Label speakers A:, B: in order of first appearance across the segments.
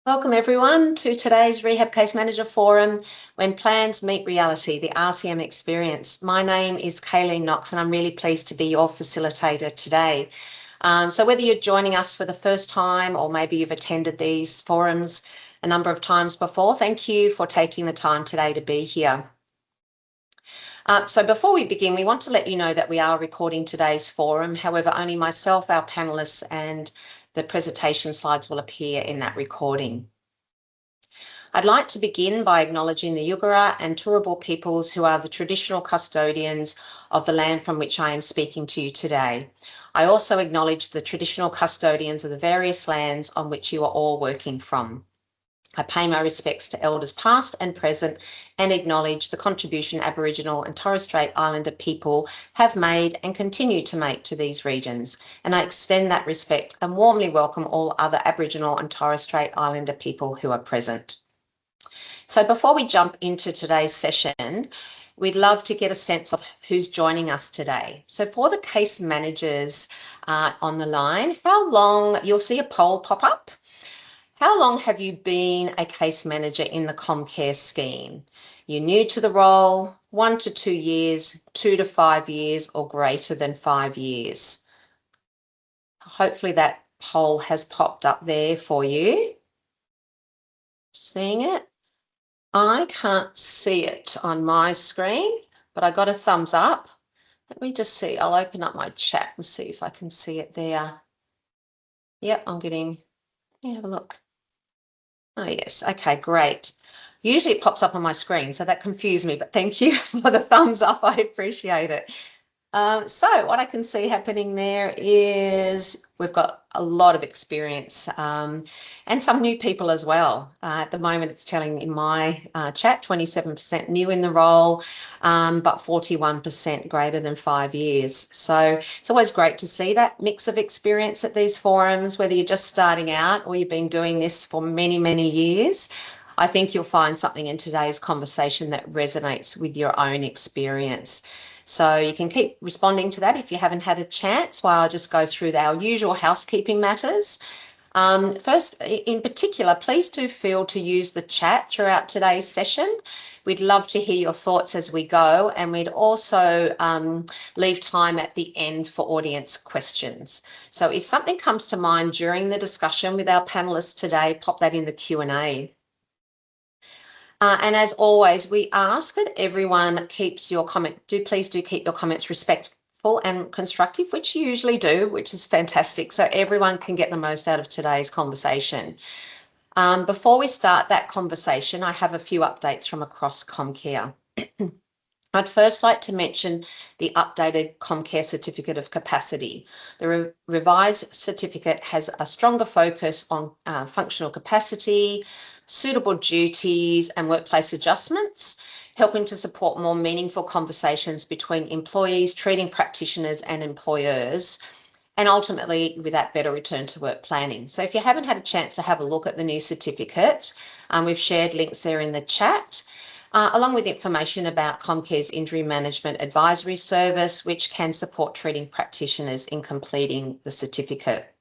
A: Welcome everyone to today's Rehab Case Manager Forum, When Plans Meet Reality, the RCM experience. My name is Kayleen Knox and I'm really pleased to be your facilitator today. So whether you're joining us for the first time or maybe you've attended these forums a number of times before, thank you for taking the time today to be here. So before we begin, we want to let you know that we are recording today's forum. However, only myself, our panelists and the presentation slides will appear in that recording. I'd like to begin by acknowledging the Yugara and Turrbal peoples who are the traditional custodians of the land from which I am speaking to you today. I also acknowledge the traditional custodians of the various lands on which you are all working from. I pay my respects to elders past and present and acknowledge the contribution Aboriginal and Torres Strait Islander people have made and continue to make to these regions. And I extend that respect and warmly welcome all other Aboriginal and Torres Strait Islander people who are present. So before we jump into today's session, we'd love to get a sense of who's joining us today. So for the case managers on the line, how long, you'll see a poll pop up. How long have you been a case manager in the ComCare scheme? You're new to the role, 1 to 2 years, 2 to 5 years, or greater than 5 years. Hopefully that poll has popped up there for you. Seeing it? I can't see it on my screen, but I got a thumbs up. Let me just see. I'll open up my chat and see if I can see it there. Yep, I'm getting, let me have a look. Oh, yes. Okay, great. Usually it pops up on my screen, so that confused me, but thank you for the thumbs up. I appreciate it. So what I can see happening there is we've got a lot of experience and some new people as well. At the moment, it's telling in my chat 27% new in the role, but 41% greater than 5 years. So it's always great to see that mix of experience at these forums, whether you're just starting out or you've been doing this for many, many years. I think you'll find something in today's conversation that resonates with your own experience. So you can keep responding to that if you haven't had a chance, while I'll just go through our usual housekeeping matters. First, in particular, please do feel to use the chat throughout today's session. We'd love to hear your thoughts as we go, and we'd also leave time at the end for audience questions. So if something comes to mind during the discussion with our panelists today, pop that in the Q&A. And as always, we ask that everyone keeps your please do keep your comments respectful and constructive, which you usually do, which is fantastic. So everyone can get the most out of today's conversation. Before we start that conversation, I have a few updates from across ComCare. I'd first like to mention the updated ComCare Certificate of Capacity. The revised certificate has a stronger focus on functional capacity, suitable duties and workplace adjustments, helping to support more meaningful conversations between employees, treating practitioners and employers, and ultimately with that better return to work planning. So if you haven't had a chance to have a look at the new certificate, we've shared links there in the chat. Along with information about ComCare's Injury Management Advisory Service, which can support treating practitioners in completing the certificate.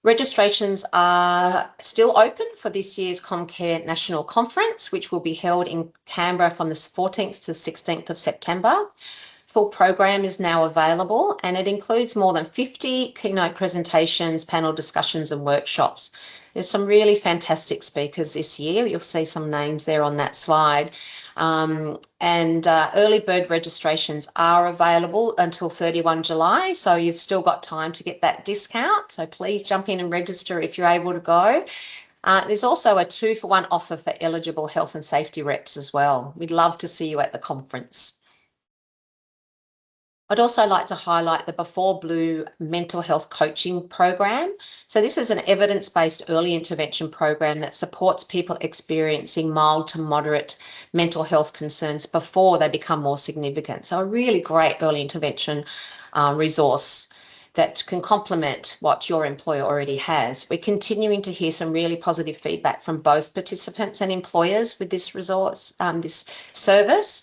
A: Registrations are still open for this year's ComCare National Conference, which will be held in Canberra from the 14th to 16th of September. Full program is now available and it includes more than 50 keynote presentations, panel discussions and workshops. There's some really fantastic speakers this year. You'll see some names there on that slide. Early bird registrations are available until 31 July, so you've still got time to get that discount. So please jump in and register if you're able to go. There's also a 2-for-1 offer for eligible health and safety reps as well. We'd love to see you at the conference. I'd also like to highlight the Before Blue mental health coaching program. So this is an evidence-based early intervention program that supports people experiencing mild to moderate mental health concerns before they become more significant. So a really great early intervention resource that can complement what your employer already has. We're continuing to hear some really positive feedback from both participants and employers with this resource, this service.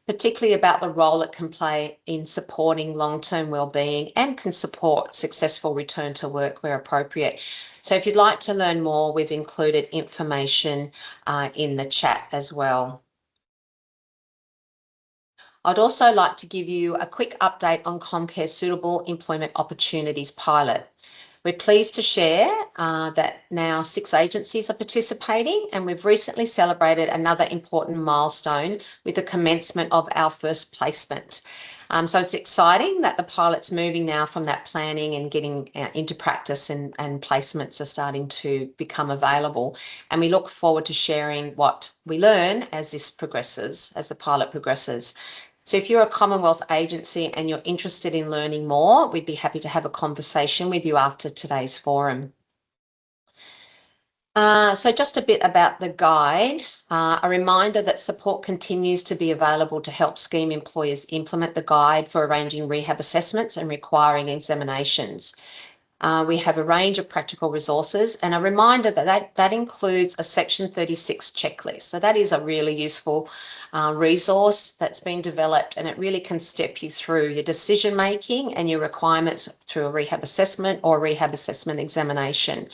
A: particularly about the role it can play in supporting long-term wellbeing and can support successful return to work where appropriate. So if you'd like to learn more, we've included information in the chat as well. I'd also like to give you a quick update on Comcare's Suitable Employment Opportunities pilot. We're pleased to share that now 6 agencies are participating, and we've recently celebrated another important milestone with the commencement of our first placement. So it's exciting that the pilot's moving now from that planning and getting into practice, and placements are starting to become available. And we look forward to sharing what we learn as this progresses, as the pilot progresses. So if you're a Commonwealth agency and you're interested in learning more, we'd be happy to have a conversation with you after today's forum. So just a bit about the guide. A reminder that support continues to be available to help scheme employers implement the guide for arranging rehab assessments and requiring examinations. We have a range of practical resources, and a reminder that includes a Section 36 checklist. So that is a really useful resource that's been developed, and it really can step you through your decision making and your requirements through a rehab assessment or rehab assessment examination.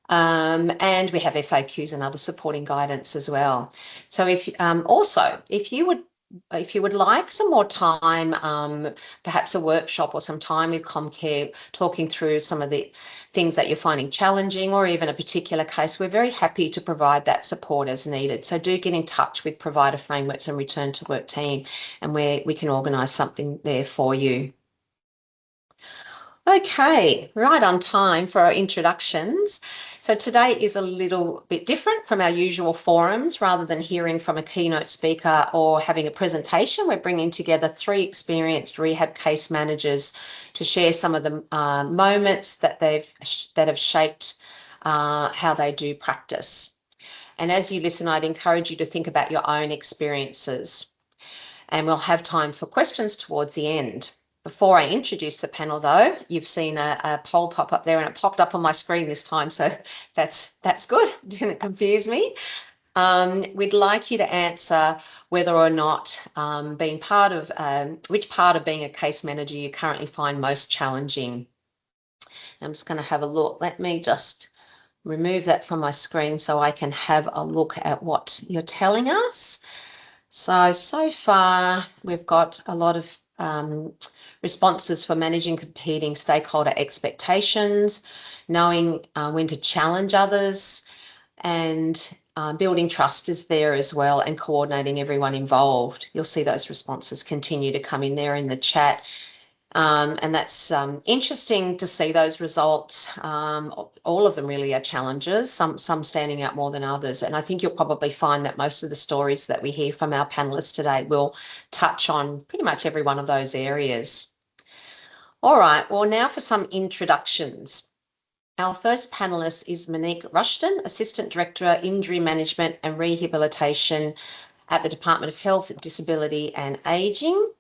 A: And we have FAQs and other supporting guidance as well. So if you would like some more time, perhaps a workshop or some time with Comcare talking through some of the things that you're finding challenging, or even a particular case, we're very happy to provide that support as needed. So do get in touch with Provider Frameworks and Return to Work team, and we can organise something there for you. Okay, right on time for our introductions. So today is a little bit different from our usual forums. Rather than hearing from a keynote speaker or having a presentation, we're bringing together 3 experienced rehab case managers to share some of the moments that have shaped how they do practice. And as you listen, I'd encourage you to think about your own experiences. And we'll have time for questions towards the end. Before I introduce the panel, though, you've seen a poll pop up there, and it popped up on my screen this time, so that's good. Didn't confuse me. We'd like you to answer whether or not being part of which part of being a case manager you currently find most challenging. I'm just going to have a look. Let me just remove that from my screen so I can have a look at what you're telling us. So far we've got a lot of responses for managing competing stakeholder expectations, knowing when to challenge others, and building trust is there as well, and coordinating everyone involved. You'll see those responses continue to come in there in the chat. And that's interesting to see those results. All of them really are challenges, some standing out more than others. And I think you'll probably find that most of the stories that we hear from our panelists today will touch on pretty much every one of those areas. All right, well, now for some introductions. Our first panelist is Monique Rushton, Assistant Director, Injury Management and Rehabilitation at the Department of Health, Disability and Ageing.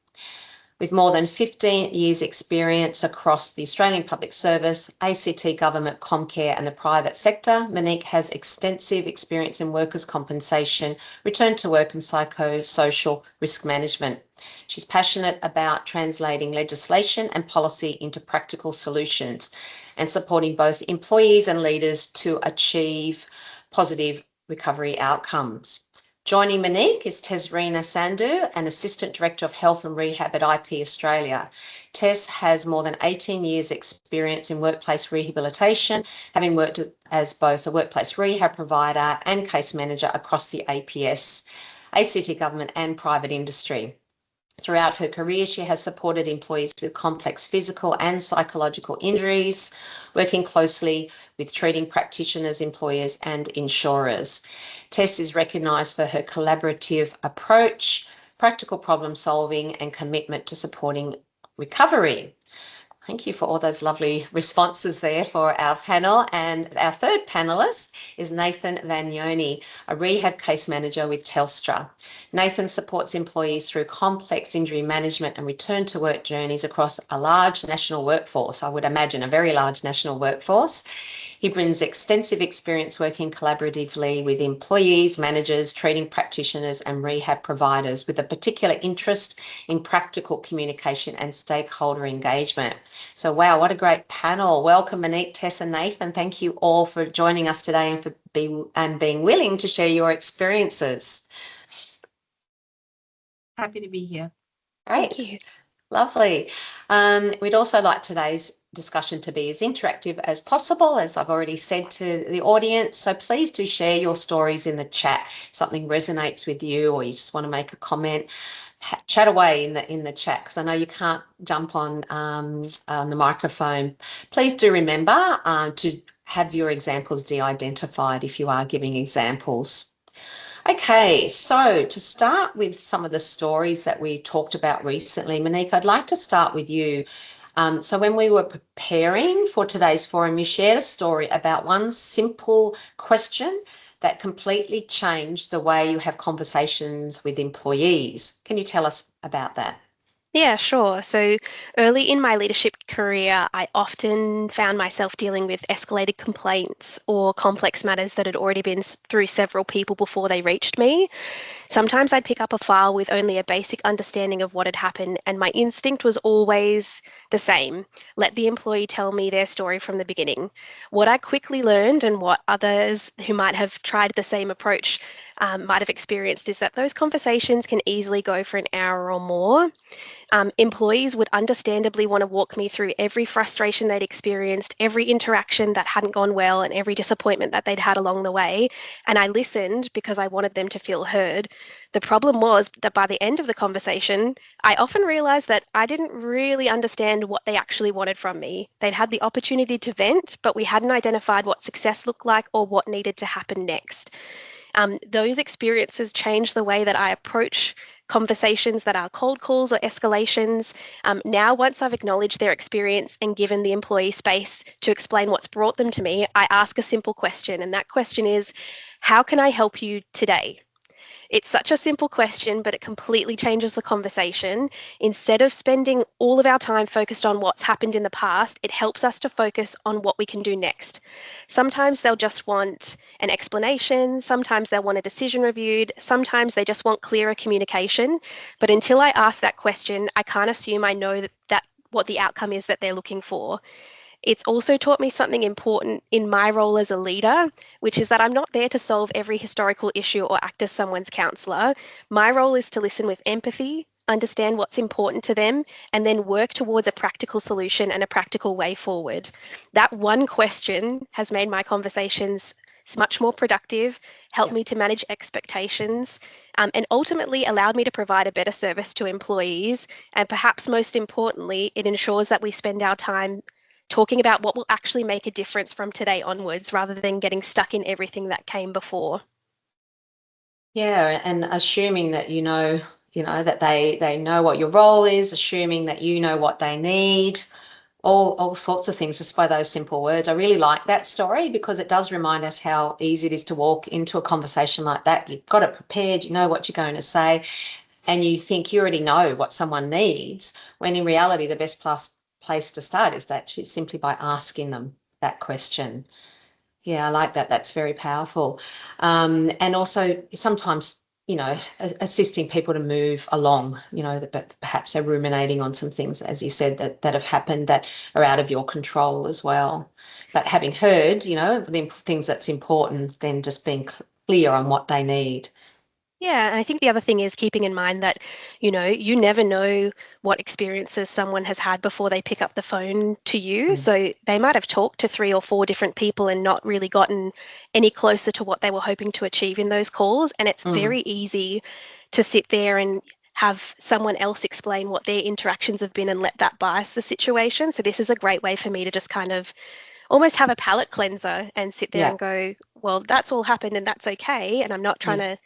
A: With more than 15 years' experience across the Australian Public Service, ACT Government, Comcare and the private sector, Monique has extensive experience in workers' compensation, return to work and psychosocial risk management. She's passionate about translating legislation and policy into practical solutions and supporting both employees and leaders to achieve positive recovery outcomes. Joining Monique is Tesrina Sandhu, an Assistant Director of Health and Rehab at IP Australia. Tess has more than 18 years' experience in workplace rehabilitation, having worked as both a workplace rehab provider and case manager across the APS, ACT government and private industry. Throughout her career, she has supported employees with complex physical and psychological injuries, working closely with treating practitioners, employers and insurers. Tess is recognised for her collaborative approach, practical problem solving and commitment to supporting recovery. Thank you for all those lovely responses there for our panel. And our third panelist is Nathan Vagnoni, a rehab case manager with Telstra. Nathan supports employees through complex injury management and return to work journeys across a large national workforce. I would imagine a very large national workforce. He brings extensive experience working collaboratively with employees, managers, treating practitioners, and rehab providers, with a particular interest in practical communication and stakeholder engagement. So, wow, what a great panel. Welcome, Monique, Tess, and Nathan. Thank you all for joining us today and for being willing to share your experiences.
B: Happy to be here.
A: Great.
C: Thank you.
A: Lovely. We'd also like today's discussion to be as interactive as possible, as I've already said to the audience. So please do share your stories in the chat. If something resonates with you, or you just want to make a comment, chat away in the chat, because I know you can't jump on the microphone. Please do remember to have your examples de-identified if you are giving examples. Okay, so to start with some of the stories that we talked about recently, Monique, I'd like to start with you. So when we were preparing for today's forum, you shared a story about one simple question that completely changed the way you have conversations with employees. Can you tell us about that?
C: Yeah, sure. So early in my leadership career, I often found myself dealing with escalated complaints or complex matters that had already been through several people before they reached me. Sometimes I'd pick up a file with only a basic understanding of what had happened, and my instinct was always the same: let the employee tell me their story from the beginning. What I quickly learned, and what others who might have tried the same approach might have experienced, is that those conversations can easily go for an hour or more. Employees would understandably want to walk me through every frustration they'd experienced, every interaction that hadn't gone well, and every disappointment that they'd had along the way. And I listened because I wanted them to feel heard. The problem was that by the end of the conversation, I often realized that I didn't really understand what they actually wanted from me. They'd had the opportunity to vent, but we hadn't identified what success looked like or what needed to happen next. Those experiences change the way that I approach conversations that are cold calls or escalations. Now, once I've acknowledged their experience and given the employee space to explain what's brought them to me, I ask a simple question, and that question is, how can I help you today? It's such a simple question, but it completely changes the conversation. Instead of spending all of our time focused on what's happened in the past, it helps us to focus on what we can do next. Sometimes they'll just want an explanation, sometimes they'll want a decision reviewed, sometimes they just want clearer communication. But until I ask that question, I can't assume I know that what the outcome is that they're looking for. It's also taught me something important in my role as a leader, which is that I'm not there to solve every historical issue or act as someone's counselor. My role is to listen with empathy, understand what's important to them, and then work towards a practical solution and a practical way forward. That one question has made my conversations much more productive, helped me to manage expectations, and ultimately allowed me to provide a better service to employees. And perhaps most importantly, it ensures that we spend our time talking about what will actually make a difference from today onwards, rather than getting stuck in everything that came before.
A: Yeah, and assuming that that they know what your role is, assuming that you know what they need, all sorts of things just by those simple words. I really like that story because it does remind us how easy it is to walk into a conversation like that. You've got it prepared, you know what you're going to say, and you think you already know what someone needs, when in reality the best place to start is actually simply by asking them that question. Yeah, I like that. That's very powerful. And also sometimes, assisting people to move along, that perhaps they're ruminating on some things, as you said, that have happened that are out of your control as well. But having heard, the things that's important, then just being clear on what they need.
C: Yeah, and I think the other thing is keeping in mind that, you never know what experiences someone has had before they pick up the phone to you. So they might have talked to 3 or 4 different people and not really gotten any closer to what they were hoping to achieve in those calls. And it's very easy to sit there and have someone else explain what their interactions have been and let that bias the situation. So this is a great way for me to just kind of almost have a palate cleanser and sit there and go, well, that's all happened and that's okay. And I'm not trying to,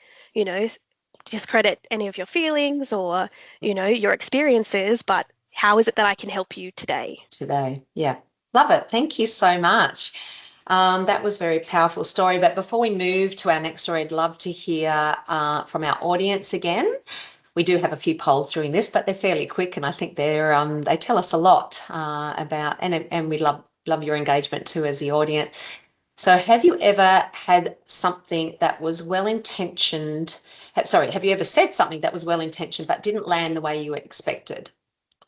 C: discredit any of your feelings or, your experiences, but how is it that I can help you today?
A: Today. Yeah. Love it. Thank you so much. That was a very powerful story. But before we move to our next story, I'd love to hear from our audience again. We do have a few polls during this, but they're fairly quick, and I think they tell us a lot about, and we love your engagement too as the audience. So, have you ever had something that was well intentioned? Sorry, have you ever said something that was well intentioned but didn't land the way you expected?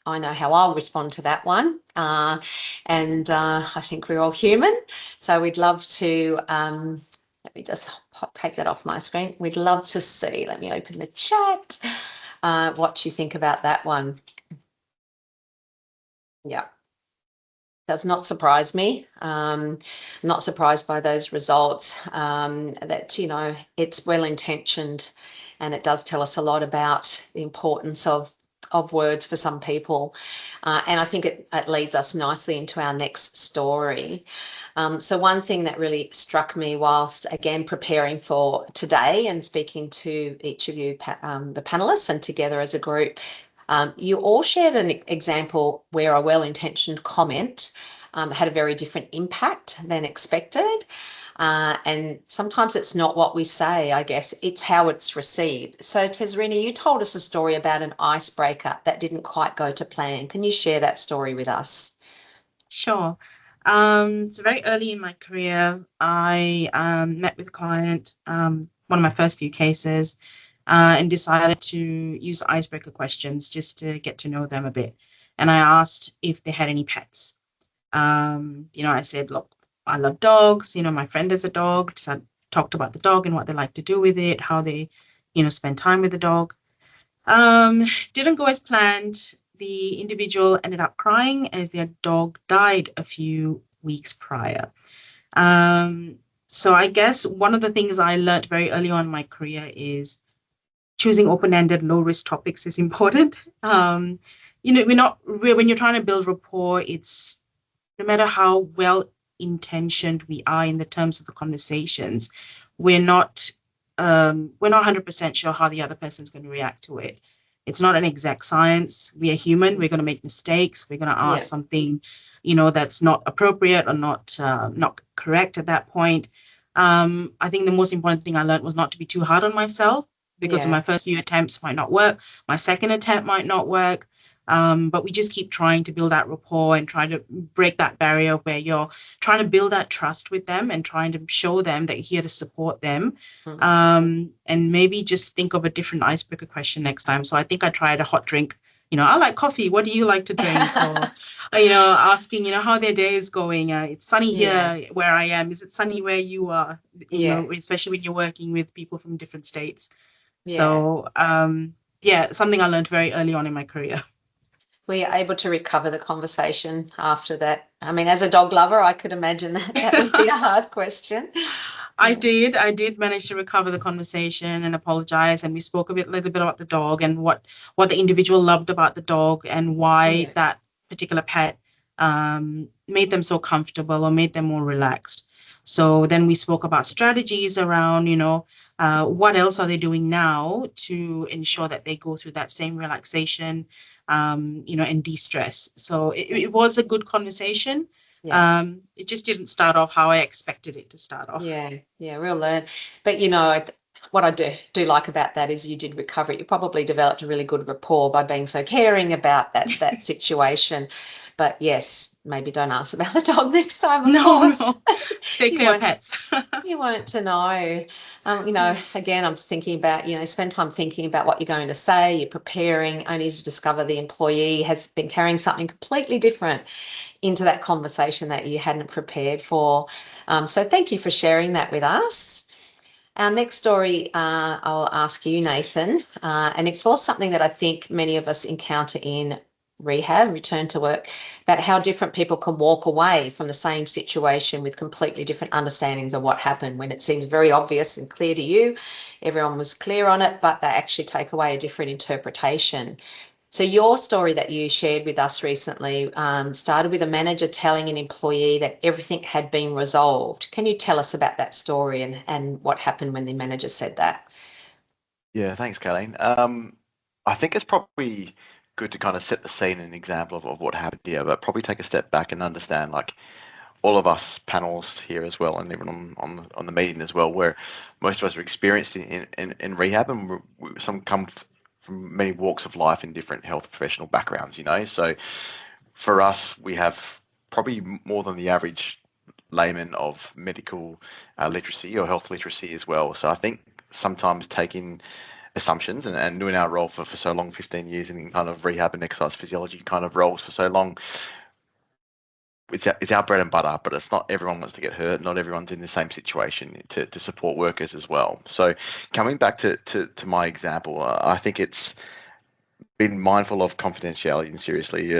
A: I know how I'll respond to that one. And I think we're all human. So we'd love to, let me just take that off my screen. We'd love to see, let me open the chat, what you think about that one. Yeah. Does not surprise me. Not surprised by those results. That, it's well intentioned, and it does tell us a lot about the importance of words for some people. And I think it leads us nicely into our next story. So one thing that really struck me whilst, again, preparing for today and speaking to each of you, the panelists, and together as a group, you all shared an example where a well-intentioned comment had a very different impact than expected. And sometimes it's not what we say, I guess, it's how it's received. So, Tesrina, you told us a story about an icebreaker that didn't quite go to plan. Can you share that story with us?
B: Sure. So very early in my career, I met with a client, one of my first few cases, and decided to use icebreaker questions just to get to know them a bit. And I asked if they had any pets. I said, look, I love dogs. My friend has a dog. So I talked about the dog and what they like to do with it, how they, spend time with the dog. Didn't go as planned. The individual ended up crying as their dog died a few weeks prior. So I guess one of the things I learned very early on in my career is choosing open-ended, low-risk topics is important. When you're trying to build rapport, it's no matter how well intentioned we are in the terms of the conversations, we're not 100% sure how the other person's going to react to it. It's not an exact science. We are human. We're going to make mistakes. We're going to ask something, that's not appropriate or not correct at that point. I think the most important thing I learned was not to be too hard on myself, because my first few attempts might not work. My second attempt might not work. But we just keep trying to build that rapport and try to break that barrier where you're trying to build that trust with them and trying to show them that you're here to support them. And maybe just think of a different icebreaker question next time. So I think I tried a hot drink. I like coffee. What do you like to drink? Or, asking, how their day is going. It's sunny here where I am. Is it sunny where you are? Especially when you're working with people from different states. So, something I learned very early on in my career.
A: Were you able to recover the conversation after that? I mean, as a dog lover, I could imagine that would be a hard question.
B: I did manage to recover the conversation and apologize, and we spoke a little bit about the dog and what the individual loved about the dog and why that particular pet made them so comfortable or made them more relaxed. So then we spoke about strategies around, what else are they doing now to ensure that they go through that same relaxation, and de-stress. So it was a good conversation. It just didn't start off how I expected it to start off.
A: Real learn. But what I do like about that is you did recover it. You probably developed a really good rapport by being so caring about that situation. But yes, maybe don't ask about the dog next time, of course.
B: No. Stay clear of pets.
A: You won't to know. Again, I'm thinking about, spend time thinking about what you're going to say. You're preparing only to discover the employee has been carrying something completely different into that conversation that you hadn't prepared for. So thank you for sharing that with us. Our next story, I'll ask you, Nathan, and explores something that I think many of us encounter in rehab, return to work, about how different people can walk away from the same situation with completely different understandings of what happened when it seems very obvious and clear to you. Everyone was clear on it, but they actually take away a different interpretation. So your story that you shared with us recently started with a manager telling an employee that everything had been resolved. Can you tell us about that story and what happened when the manager said that?
D: Yeah, thanks, Colleen. I think it's probably good to kind of set the scene and example of what happened here, but probably take a step back and understand, like, all of us panels here as well, and even on the meeting as well, where most of us are experienced in rehab, and some come from many walks of life in different health professional backgrounds, you know. So for us, we have probably more than the average layman of medical literacy or health literacy as well. So I think sometimes taking assumptions and doing our role for so long, 15 years in kind of rehab and exercise physiology kind of roles for so long, it's our bread and butter, but it's not everyone wants to get hurt. Not everyone's in the same situation to support workers as well. So coming back to my example, I think it's been mindful of confidentiality and seriously,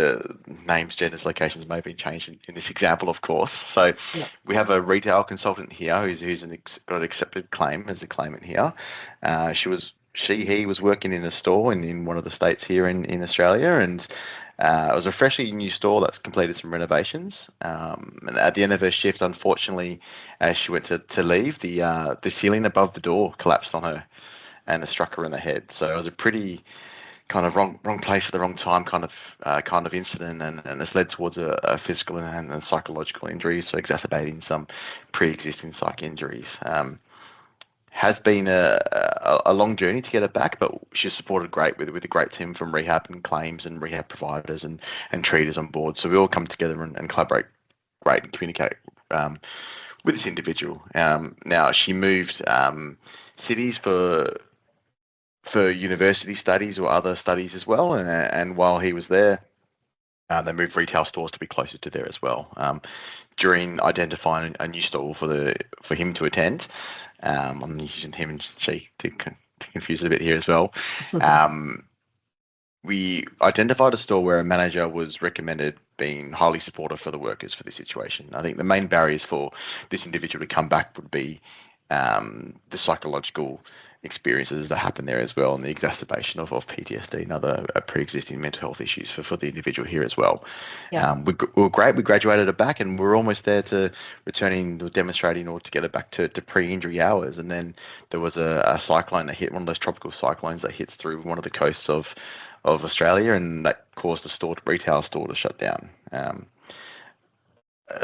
D: names, genders, locations may have been changed in this example, of course. So
A: Yeah.
D: we have a retail consultant here who's got an accepted claim as a claimant here. He was working in a store in one of the states here in Australia, and it was a freshly new store that's completed some renovations. And at the end of her shift, unfortunately, as she went to leave, the ceiling above the door collapsed on her and it struck her in the head. So it was a pretty kind of wrong place at the wrong time kind of incident, and it's led towards a physical and psychological injury, so exacerbating some pre-existing psych injuries. Has been a long journey to get it back, but she's supported great with a great team from rehab and claims and rehab providers and treaters on board. So we all come together and collaborate great and communicate with this individual. Now she moved cities for university studies or other studies as well, and while he was there, they moved retail stores to be closer to there as well. During identifying a new store for him to attend, I'm using him and she to confuse it a bit here as well. We identified a store where a manager was recommended being highly supportive for the workers for this situation. I think the main barriers for this individual to come back would be the psychological experiences that happen there as well, and the exacerbation of PTSD and other pre-existing mental health issues for the individual here as well.
A: Yeah.
D: We were great. We graduated it back, and we're almost there to returning or demonstrating or to get it back to pre-injury hours. And then there was a cyclone that hit, one of those tropical cyclones that hits through one of the coasts of Australia, and that caused the retail store to shut down.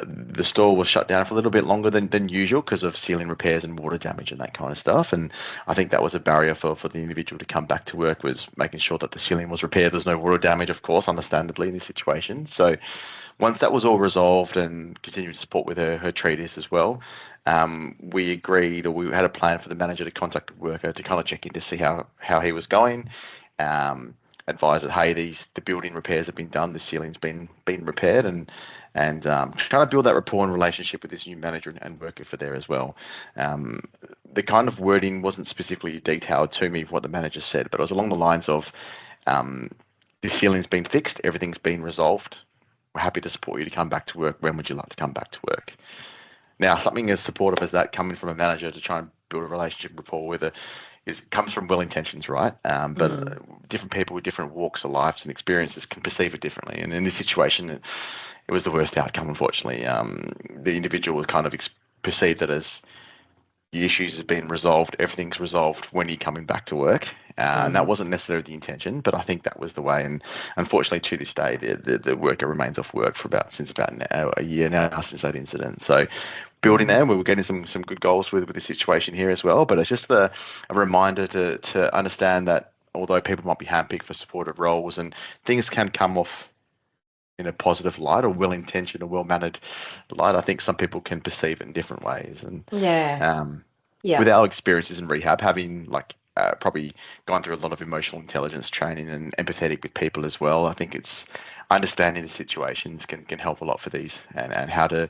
D: The store was shut down for a little bit longer than usual because of ceiling repairs and water damage and that kind of stuff. And I think that was a barrier for the individual to come back to work, was making sure that the ceiling was repaired. There's no water damage, of course, understandably, in this situation. So once that was all resolved and continued support with her treatise as well, we agreed, or we had a plan for the manager to contact the worker to kind of check in to see how he was going. Advise that, hey, the building repairs have been done, the ceiling's been repaired, and kind of build that rapport and relationship with this new manager and worker for there as well. The kind of wording wasn't specifically detailed to me what the manager said, but it was along the lines of, the ceiling's been fixed, everything's been resolved, we're happy to support you to come back to work. When would you like to come back to work? Now, something as supportive as that coming from a manager to try and build a relationship rapport with her comes from well intentions, right? But different people with different walks of life and experiences can perceive it differently. And in this situation, it was the worst outcome, unfortunately. The individual was kind of perceived that as the issues have been resolved, everything's resolved when you're coming back to work. And that wasn't necessarily the intention, but I think that was the way. And unfortunately, to this day, the worker remains off work since about a year now since that incident. So building there, we were getting some good goals with the situation here as well. But it's just a reminder to understand that although people might be handpicked for supportive roles and things can come off in a positive light or well-intentioned or well-mannered light, I think some people can perceive it in different ways. And with our experiences in rehab, having probably gone through a lot of emotional intelligence training and empathetic with people as well, I think it's understanding the situations can help a lot for these and how to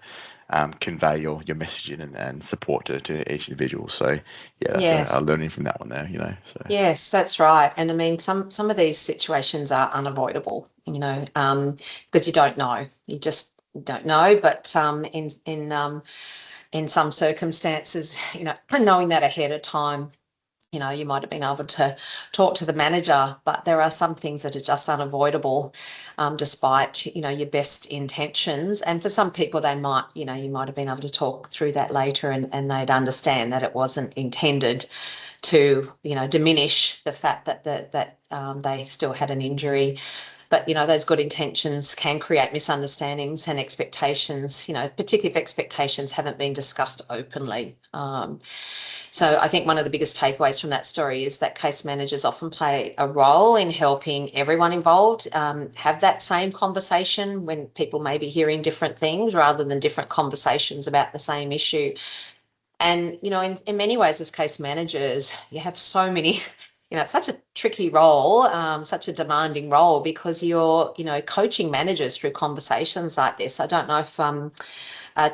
D: convey your messaging and support to each individual. So that's a learning from that one there, So.
A: Yes, that's right. And I mean, some of these situations are unavoidable, because you don't know. You just don't know. But in some circumstances, knowing that ahead of time you know, you might have been able to talk to the manager, but there are some things that are just unavoidable, despite, you know, your best intentions. And for some people, they might, you know, you might have been able to talk through that later, and they'd understand that it wasn't intended to, you know, diminish the fact that they still had an injury. But, you know, those good intentions can create misunderstandings and expectations, you know, particularly if expectations haven't been discussed openly. So I think one of the biggest takeaways from that story is that case managers often play a role in helping everyone involved have that same conversation when people may be hearing different things rather than different conversations about the same issue. And, you know, in many ways as case managers, you have so many, you know, it's such a tricky role, such a demanding role, because you're, you know, coaching managers through conversations like this. I don't know if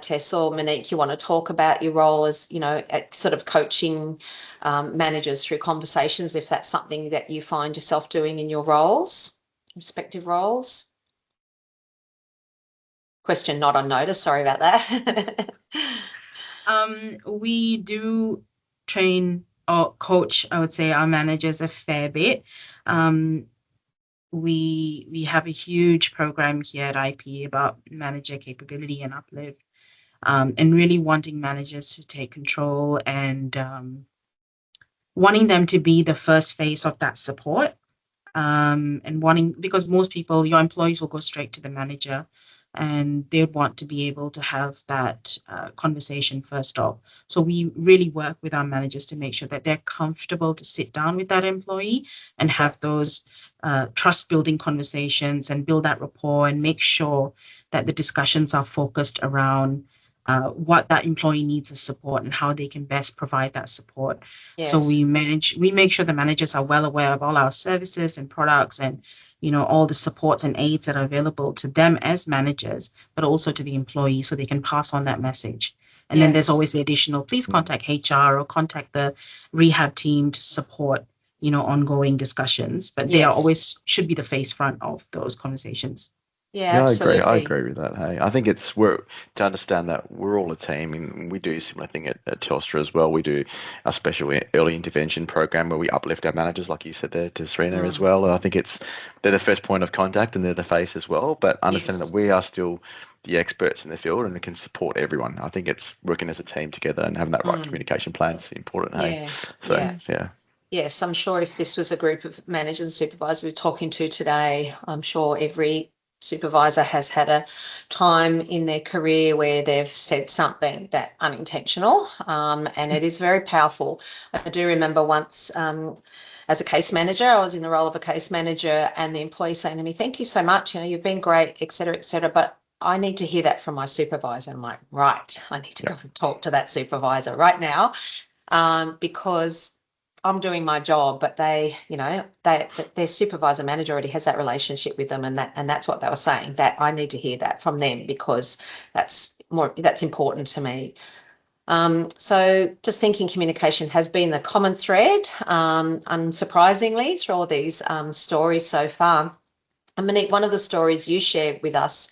A: Tess or Monique, you want to talk about your role as, you know, at sort of coaching managers through conversations, if that's something that you find yourself doing in your roles, respective roles. Question not on notice, sorry about that.
B: We do train or coach, I would say, our managers a fair bit. We have a huge program here at IP about manager capability and uplift, and really wanting managers to take control and wanting them to be the first face of that support, and wanting, because most people, your employees will go straight to the manager, and they want to be able to have that conversation first off. So we really work with our managers to make sure that they're comfortable to sit down with that employee and have those trust building conversations and build that rapport, and make sure that the discussions are focused around what that employee needs as support and how they can best provide that support.
A: Yes.
B: So we make sure the managers are well aware of all our services and products, and, you know, all the supports and aids that are available to them as managers, but also to the employee, so they can pass on that message. And then there's always the additional, please contact HR or contact the rehab team to support, you know, ongoing discussions. But they are always should be the face front of those conversations.
A: Yeah, absolutely.
D: I agree with that. Hey, I think it's to understand that we're all a team, and we do a similar thing at Telstra as well. We do a special early intervention program where we uplift our managers, like you said there to Serena as well. And I think they're the first point of contact and they're the face as well. But understanding that we are still the experts in the field and it can support everyone. I think it's working as a team together and having that right communication plan is important. Hey, so yeah.
A: Yes, I'm sure if this was a group of managers and supervisors we're talking to today, I'm sure every supervisor has had a time in their career where they've said something that unintentional, and it is very powerful. I do remember once as a case manager, I was in the role of a case manager, and the employee saying to me, "Thank you so much, you know, you've been great, etc., but I need to hear that from my supervisor." I'm like, right, I need to go and talk to that supervisor right now, because I'm doing my job, but they, you know, their supervisor manager already has that relationship with them, and that's what they were saying, that I need to hear that from them because that's important to me. So just thinking communication has been a common thread, unsurprisingly, through all these stories so far. And Monique, one of the stories you shared with us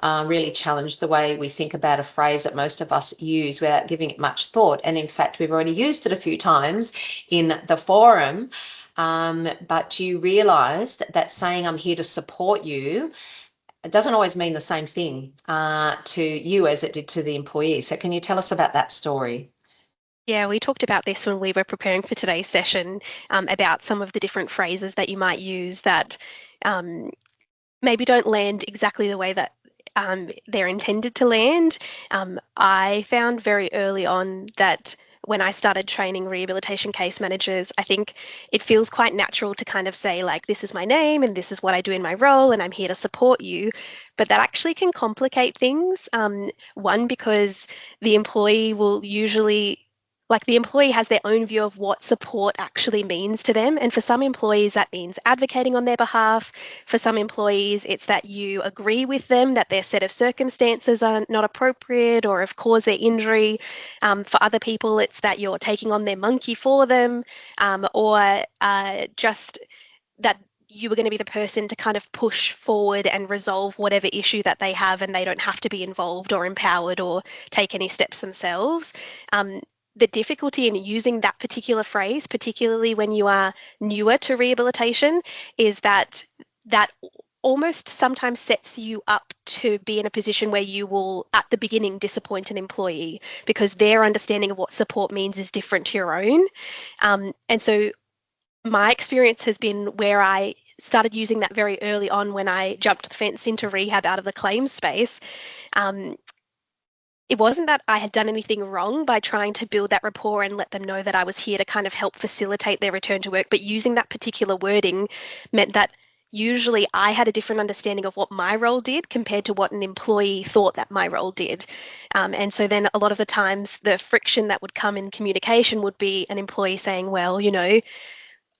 A: really challenged the way we think about a phrase that most of us use without giving it much thought. And in fact, we've already used it a few times in the forum, but you realised that saying "I'm here to support you" it doesn't always mean the same thing to you as it did to the employee. So can you tell us about that story?
C: Yeah, we talked about this when we were preparing for today's session, about some of the different phrases that you might use that maybe don't land exactly the way that they're intended to land. I found very early on that when I started training rehabilitation case managers, I think it feels quite natural to kind of say, like, this is my name and this is what I do in my role and I'm here to support you. But that actually can complicate things. One, because the employee will usually, like, the employee has their own view of what support actually means to them. And for some employees, that means advocating on their behalf. For some employees, it's that you agree with them that their set of circumstances are not appropriate or have caused their injury. For other people, it's that you're taking on their monkey for them, or just that you are going to be the person to kind of push forward and resolve whatever issue that they have, and they don't have to be involved or empowered or take any steps themselves. the difficulty in using that particular phrase, particularly when you are newer to rehabilitation, is that almost sometimes sets you up to be in a position where you will, at the beginning, disappoint an employee because their understanding of what support means is different to your own. And so my experience has been where I started using that very early on when I jumped the fence into rehab out of the claims space. It wasn't that I had done anything wrong by trying to build that rapport and let them know that I was here to kind of help facilitate their return to work, but using that particular wording meant that usually I had a different understanding of what my role did compared to what an employee thought that my role did. And so then a lot of the times the friction that would come in communication would be an employee saying, well,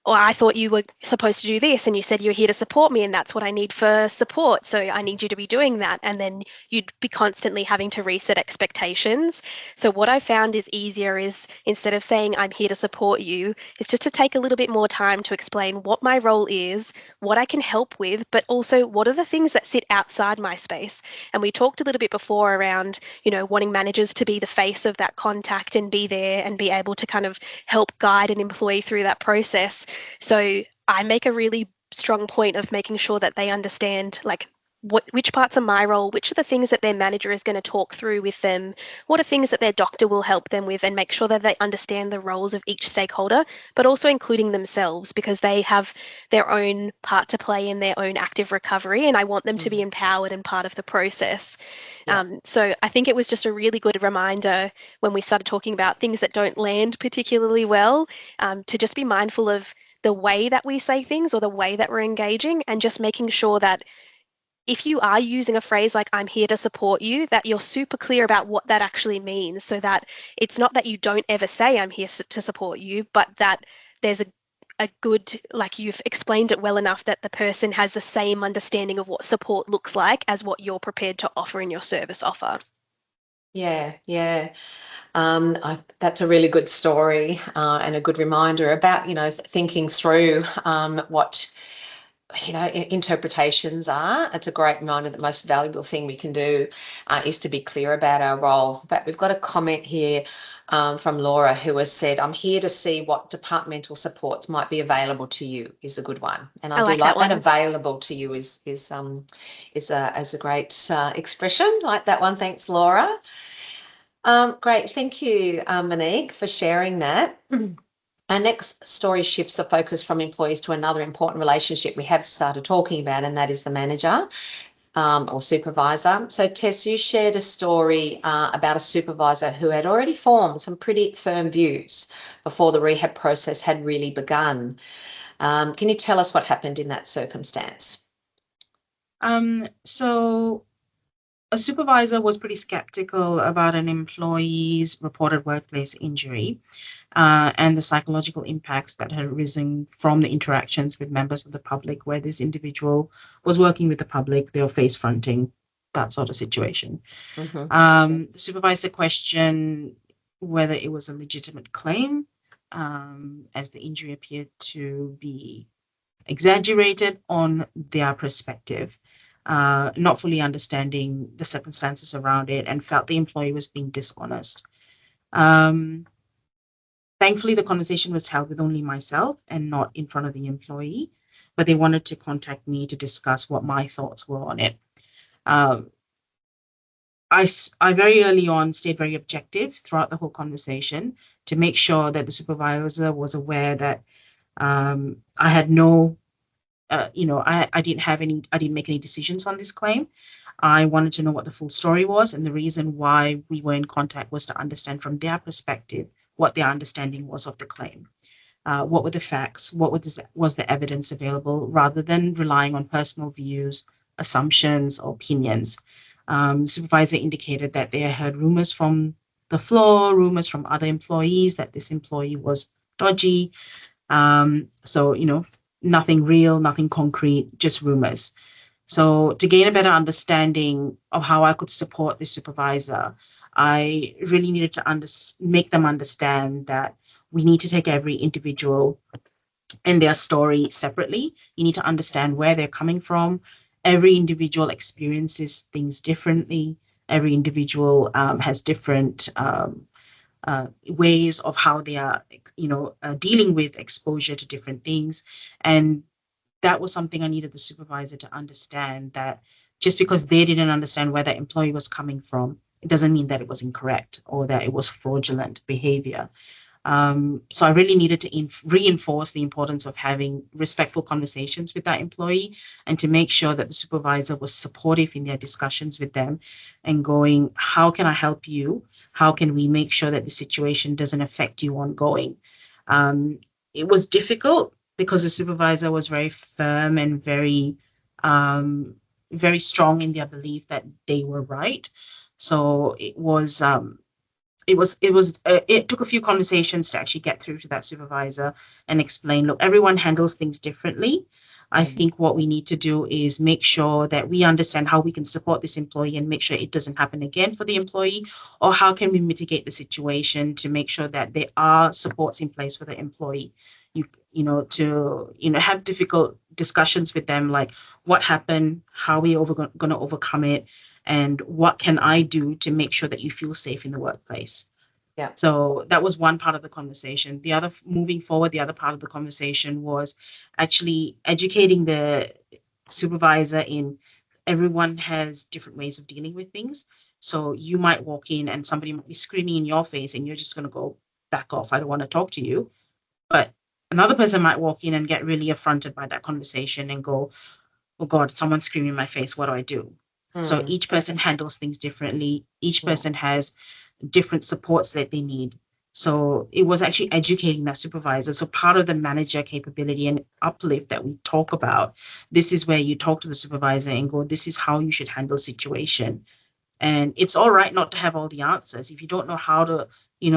C: or I thought you were supposed to do this and you said you're here to support me and that's what I need for support. So I need you to be doing that. And then you'd be constantly having to reset expectations. So what I found is easier is instead of saying I'm here to support you, is just to take a little bit more time to explain what my role is, what I can help with, but also what are the things that sit outside my space. And we talked a little bit before around, wanting managers to be the face of that contact and be there and be able to kind of help guide an employee through that process. So I make a really strong point of making sure that they understand which parts are my role, which are the things that their manager is going to talk through with them, what are things that their doctor will help them with, and make sure that they understand the roles of each stakeholder, but also including themselves because they have their own part to play in their own active recovery, and I want them to be empowered and part of the process. Yeah. So I think it was just a really good reminder when we started talking about things that don't land particularly well, to just be mindful of the way that we say things or the way that we're engaging, and just making sure that if you are using a phrase like I'm here to support you, that you're super clear about what that actually means, so that it's not that you don't ever say I'm here to support you, but that there's a good, you've explained it well enough that the person has the same understanding of what support looks like as what you're prepared to offer in your service offer.
A: Yeah. That's a really good story and a good reminder about, thinking through what interpretations are. It's a great reminder that the most valuable thing we can do is to be clear about our role. In fact, we've got a comment here from Laura who has said, I'm here to see what departmental supports might be available to you, is a good one. And I do like that available to you is a great expression. Like that one. Thanks, Laura. Great. Thank you, Monique, for sharing that. Our next story shifts the focus from employees to another important relationship we have started talking about, and that is the manager or supervisor. So, Tess, you shared a story about a supervisor who had already formed some pretty firm views before the rehab process had really begun. Can you tell us what happened in that circumstance?
B: So a supervisor was pretty skeptical about an employee's reported workplace injury and the psychological impacts that had arisen from the interactions with members of the public, where this individual was working with the public, they were face fronting, that sort of situation. The supervisor questioned whether it was a legitimate claim, as the injury appeared to be exaggerated on their perspective. Not fully understanding the circumstances around it, and felt the employee was being dishonest. Thankfully, the conversation was held with only myself and not in front of the employee, but they wanted to contact me to discuss what my thoughts were on it. I very early on stayed very objective throughout the whole conversation to make sure that the supervisor was aware that I had no I didn't make any decisions on this claim. I wanted to know what the full story was, and the reason why we were in contact was to understand from their perspective what their understanding was of the claim. What were the facts? What was the evidence available, rather than relying on personal views, assumptions, or opinions. The supervisor indicated that they heard rumors from the floor, rumors from other employees that this employee was dodgy. Nothing real, nothing concrete, just rumors. So to gain a better understanding of how I could support the supervisor, I really needed to make them understand that we need to take every individual and their story separately. You need to understand where they're coming from. Every individual experiences things differently. Every individual has different ways of how they are, dealing with exposure to different things. And that was something I needed the supervisor to understand, that just because they didn't understand where that employee was coming from, it doesn't mean that it was incorrect or that it was fraudulent behavior. So I really needed to reinforce the importance of having respectful conversations with that employee, and to make sure that the supervisor was supportive in their discussions with them and going, how can I help you? How can we make sure that the situation doesn't affect you ongoing? It was difficult because the supervisor was very firm and very strong in their belief that they were right. So it took a few conversations to actually get through to that supervisor and explain, look, everyone handles things differently. I think what we need to do is make sure that we understand how we can support this employee and make sure it doesn't happen again for the employee, or how can we mitigate the situation to make sure that there are supports in place for the employee. To have difficult discussions with them, like what happened, how are we going to overcome it, and what can I do to make sure that you feel safe in the workplace.
A: Yeah.
B: So that was one part of the conversation. The other part of the conversation was actually educating the supervisor in, everyone has different ways of dealing with things. So you might walk in and somebody might be screaming in your face and you're just going to go, back off, I don't want to talk to you. But another person might walk in and get really affronted by that conversation and go, oh God, someone's screaming in my face, what do I do? So each person handles things differently. Each person has different supports that they need. So it was actually educating that supervisor. So part of the manager capability and uplift that we talk about, this is where you talk to the supervisor and go, this is how you should handle a situation. And it's all right not to have all the answers. If you don't know how to,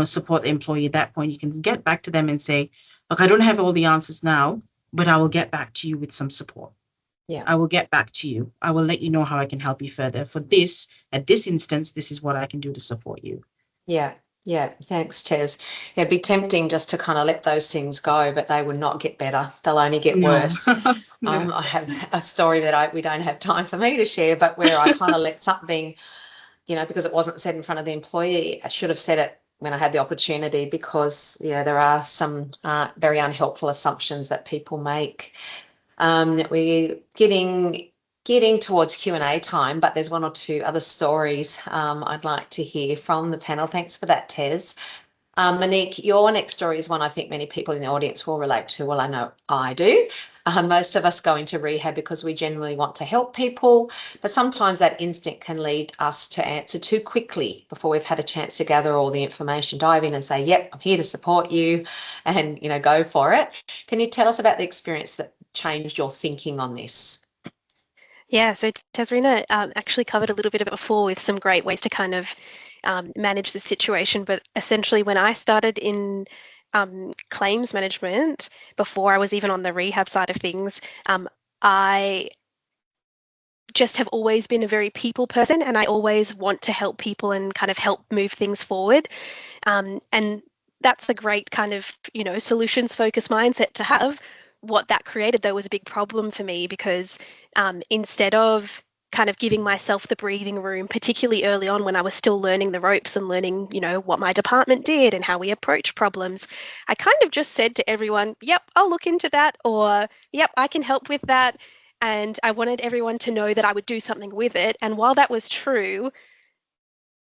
B: support the employee at that point, you can get back to them and say, look, I don't have all the answers now, but I will get back to you with some support.
A: Yeah.
B: I will get back to you. I will let you know how I can help you further. For this, at this instance, this is what I can do to support you.
A: Yeah. Yeah. Thanks, Tez. It'd be tempting just to kind of let those things go, but they would not get better. They'll only get worse.
B: No.
A: I have a story that we don't have time for me to share, but where I kind of let something, because it wasn't said in front of the employee, I should have said it when I had the opportunity, because there are some very unhelpful assumptions that people make. We're getting towards Q&A time, but there's one or two other stories I'd like to hear from the panel. Thanks for that, Tez. Monique, your next story is one I think many people in the audience will relate to. Well, I know I do. Most of us go into rehab because we generally want to help people, but sometimes that instinct can lead us to answer too quickly before we've had a chance to gather all the information, dive in and say, yep, I'm here to support you, and go for it. Can you tell us about the experience that changed your thinking on this?
C: Yeah, so Tazrina actually covered a little bit of it before with some great ways to kind of manage the situation. But essentially, when I started in claims management, before I was even on the rehab side of things, I just have always been a very people person, and I always want to help people and kind of help move things forward. And that's a great kind of, solutions focused mindset to have. What that created, though, was a big problem for me, because instead of kind of giving myself the breathing room, particularly early on when I was still learning the ropes and learning, what my department did and how we approach problems, I kind of just said to everyone, yep, I'll look into that, or yep, I can help with that. And I wanted everyone to know that I would do something with it. And while that was true,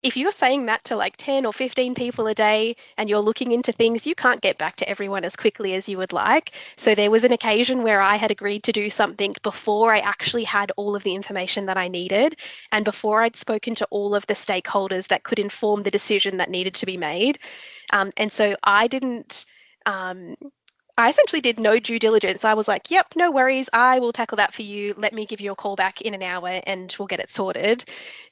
C: if you're saying that to like 10 or 15 people a day and you're looking into things, you can't get back to everyone as quickly as you would like. So there was an occasion where I had agreed to do something before I actually had all of the information that I needed, and before I'd spoken to all of the stakeholders that could inform the decision that needed to be made. And so I didn't. I essentially did no due diligence. I was like, yep, no worries. I will tackle that for you. Let me give you a call back in an hour and we'll get it sorted.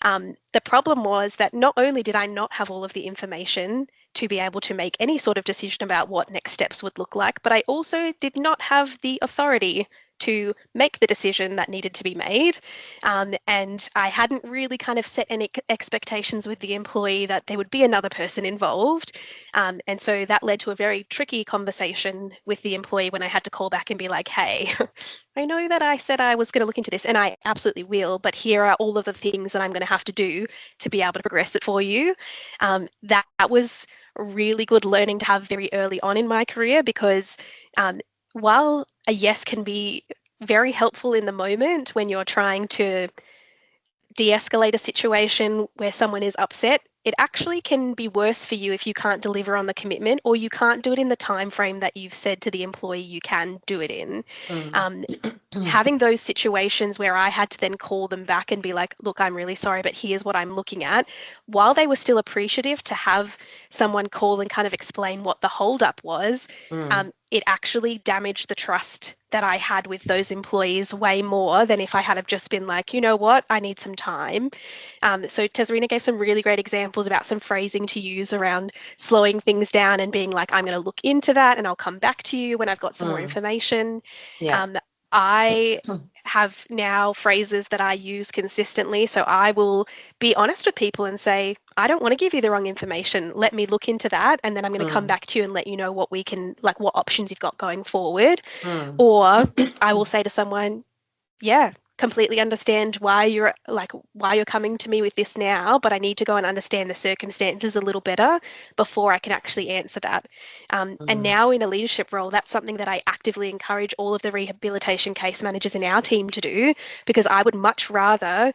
C: The problem was that not only did I not have all of the information to be able to make any sort of decision about what next steps would look like, but I also did not have the authority to make the decision that needed to be made. And I hadn't really kind of set any expectations with the employee that there would be another person involved. And so that led to a very tricky conversation with the employee when I had to call back and be like, hey, I know that I said I was going to look into this, and I absolutely will, but here are all of the things that I'm going to have to do to be able to progress it for you. That was really good learning to have very early on in my career, because while a yes can be very helpful in the moment when you're trying to de-escalate a situation where someone is upset, it actually can be worse for you if you can't deliver on the commitment, or you can't do it in the time frame that you've said to the employee you can do it in. Having those situations where I had to then call them back and be like, look, I'm really sorry, but here's what I'm looking at, while they were still appreciative to have someone call and kind of explain what the holdup was, it actually damaged the trust that I had with those employees way more than if I had have just been like, you know what, I need some time. So Tesarina gave some really great examples about some phrasing to use around slowing things down and being like, I'm going to look into that and I'll come back to you when I've got some more information. I have now phrases that I use consistently. So I will be honest with people and say, I don't want to give you the wrong information. Let me look into that. And then I'm going to come back to you and let you know what we can, like what options you've got going forward. Or I will say to someone, yeah, completely understand why you're coming to me with this now, but I need to go and understand the circumstances a little better before I can actually answer that. And now in a leadership role, that's something that I actively encourage all of the rehabilitation case managers in our team to do, because I would much rather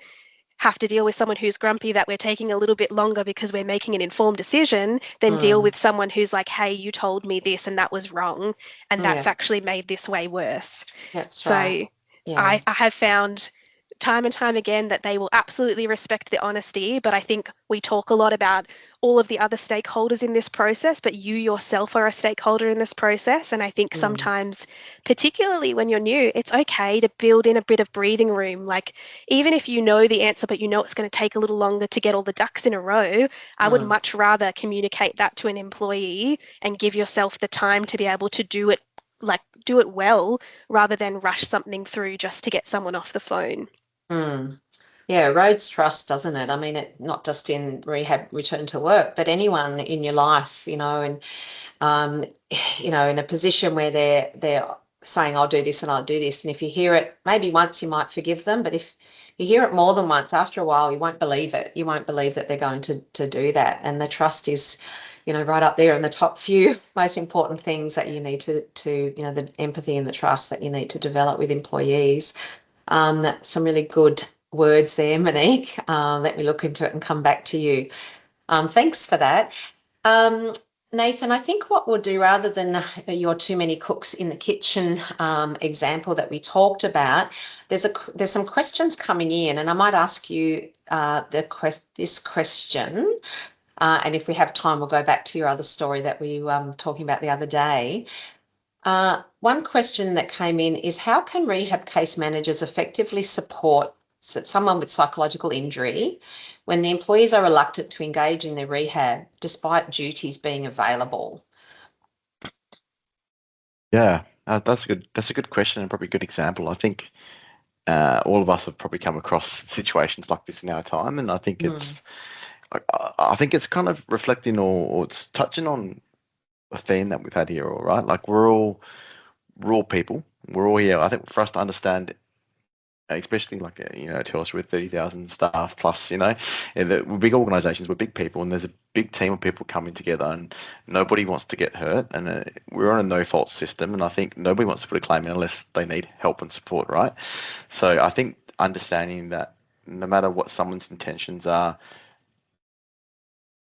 C: have to deal with someone who's grumpy that we're taking a little bit longer because we're making an informed decision than deal with someone who's like, hey, you told me this and that was wrong, and that's actually made this way worse.
A: That's right.
C: I have found time and time again that they will absolutely respect the honesty, but I think we talk a lot about all of the other stakeholders in this process, but you yourself are a stakeholder in this process. And I think sometimes, particularly when you're new, it's okay to build in a bit of breathing room. Like, even if you know the answer, but you know it's going to take a little longer to get all the ducks in a row, I would much rather communicate that to an employee and give yourself the time to be able to do it well, rather than rush something through just to get someone off the phone.
A: Yeah, roads trust, doesn't it? I mean, it not just in rehab, return to work, but anyone in your life, and in a position where they're saying, I'll do this and I'll do this, and if you hear it maybe once, you might forgive them, but if you hear it more than once, after a while, you won't believe it. You won't believe that they're going to do that, and the trust is, right up there in the top few most important things that you need to the empathy and the trust that you need to develop with employees. Some really good words there, Monique. Let me look into it and come back to you. Thanks for that. Nathan, I think what we'll do, rather than your too many cooks in the kitchen example that we talked about, there's some questions coming in, and I might ask you this question. And if we have time, we'll go back to your other story that we were talking about the other day. One question that came in is, how can rehab case managers effectively support someone with psychological injury when the employees are reluctant to engage in their rehab despite duties being available?
D: Yeah, that's a good question, and probably a good example. I think all of us have probably come across situations like this in our time, and I think it's kind of reflecting or it's touching on a theme that we've had here, all right? Like, we're all people. We're all here. I think for us to understand, especially like Telstra with 30,000 staff plus, we're big organisations, we're big people, and there's a big team of people coming together, and nobody wants to get hurt, and we're on a no-fault system, and I think nobody wants to put a claim in unless they need help and support, right? So I think understanding that no matter what someone's intentions are,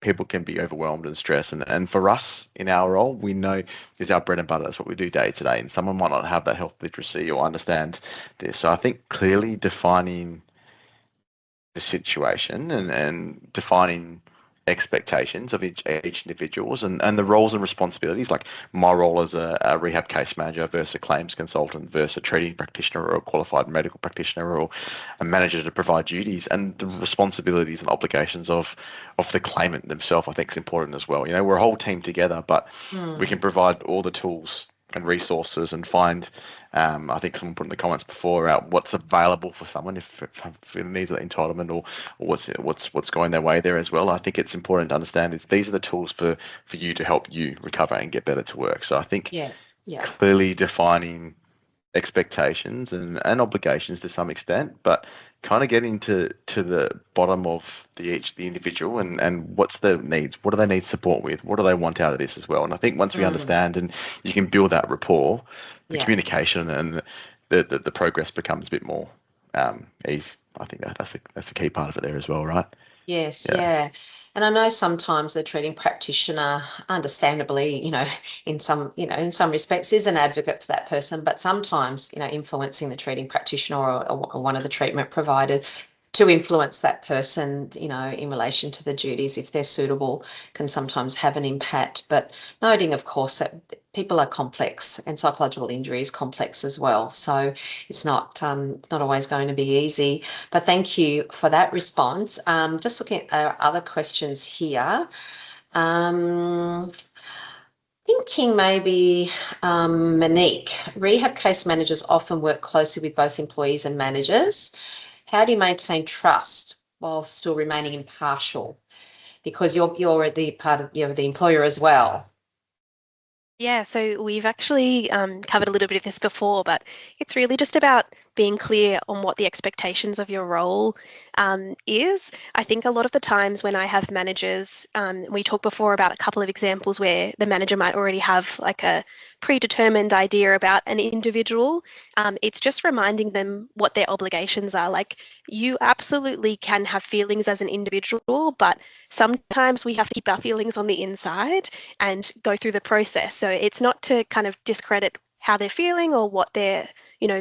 D: people can be overwhelmed and stressed. And for us in our role, we know it's our bread and butter. That's what we do day to day. And someone might not have that health literacy or understand this. So I think clearly defining the situation and defining expectations of each individuals and the roles and responsibilities, like my role as a rehab case manager versus a claims consultant versus a treating practitioner or a qualified medical practitioner or a manager to provide duties, and the responsibilities and obligations of the claimant themselves, I think is important as well. We're a whole team together, but we can provide all the tools and resources and find I think someone put in the comments before about what's available for someone if it needs that entitlement or what's going their way there as well. I think it's important to understand these are the tools for you to help you recover and get better to work. So I think clearly defining expectations and obligations to some extent, but kind of getting to the bottom of the individual and what's their needs, what do they need support with, what do they want out of this as well. And I think once we understand and you can build that rapport, the communication and the progress becomes a bit more easy. I think that's a key part of it there as well, right?
A: Yes, yeah. And I know sometimes the treating practitioner, understandably, in some respects is an advocate for that person, but sometimes, influencing the treating practitioner or one of the treatment providers to influence that person, in relation to the duties, if they're suitable, can sometimes have an impact. But noting, of course, that people are complex and psychological injury is complex as well. So it's not always going to be easy. But thank you for that response. Just looking at our other questions here. Thinking maybe, Monique, rehab case managers often work closely with both employees and managers. How do you maintain trust while still remaining impartial? Because you're the part of the employer as well.
C: Yeah, so we've actually covered a little bit of this before, but it's really just about being clear on what the expectations of your role is. I think a lot of the times when I have managers, we talked before about a couple of examples where the manager might already have like a predetermined idea about an individual. It's just reminding them what their obligations are. Like, you absolutely can have feelings as an individual, but sometimes we have to keep our feelings on the inside and go through the process. So it's not to kind of discredit how they're feeling or what their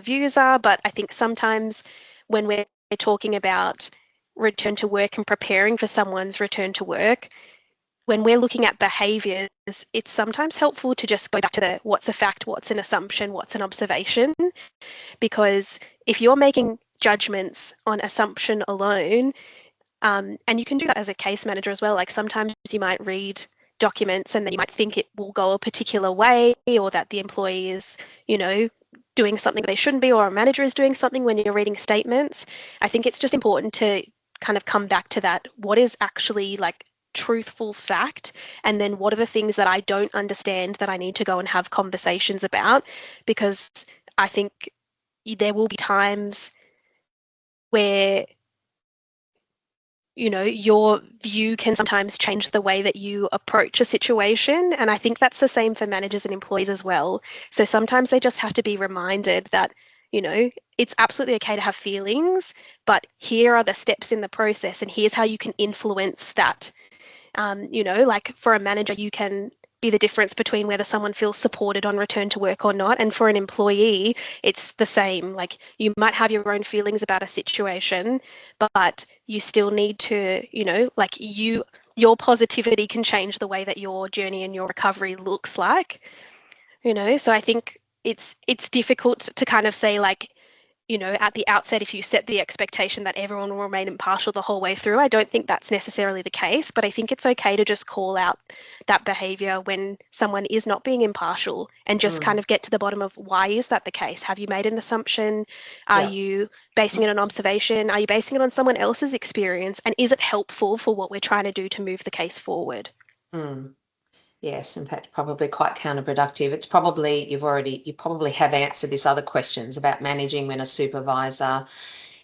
C: views are, but I think sometimes when we're talking about return to work and preparing for someone's return to work, when we're looking at behaviours, it's sometimes helpful to just go back to what's a fact, what's an assumption, what's an observation, because if you're making judgments on assumption alone, and you can do that as a case manager as well, like sometimes you might read documents and then you might think it will go a particular way, or that the employee is, doing something they shouldn't be, or a manager is doing something when you're reading statements. I think it's just important to kind of come back to that. What is actually like truthful fact? And then what are the things that I don't understand that I need to go and have conversations about? Because I think there will be times where your view can sometimes change the way that you approach a situation. And I think that's the same for managers and employees as well. So sometimes they just have to be reminded that, it's absolutely okay to have feelings, but here are the steps in the process and here's how you can influence that. Like for a manager, you can be the difference between whether someone feels supported on return to work or not. And for an employee, it's the same. Like, you might have your own feelings about a situation, but you still need to, your positivity can change the way that your journey and your recovery looks like. So I think it's difficult to kind of say, like, at the outset, if you set the expectation that everyone will remain impartial the whole way through, I don't think that's necessarily the case, but I think it's okay to just call out that behavior when someone is not being impartial and just kind of get to the bottom of, why is that the case? Have you made an assumption? Are you basing it on observation? Are you basing it on someone else's experience? And is it helpful for what we're trying to do to move the case forward?
A: Yes, in fact, probably quite counterproductive. It's probably, you probably have answered this other questions about managing when a supervisor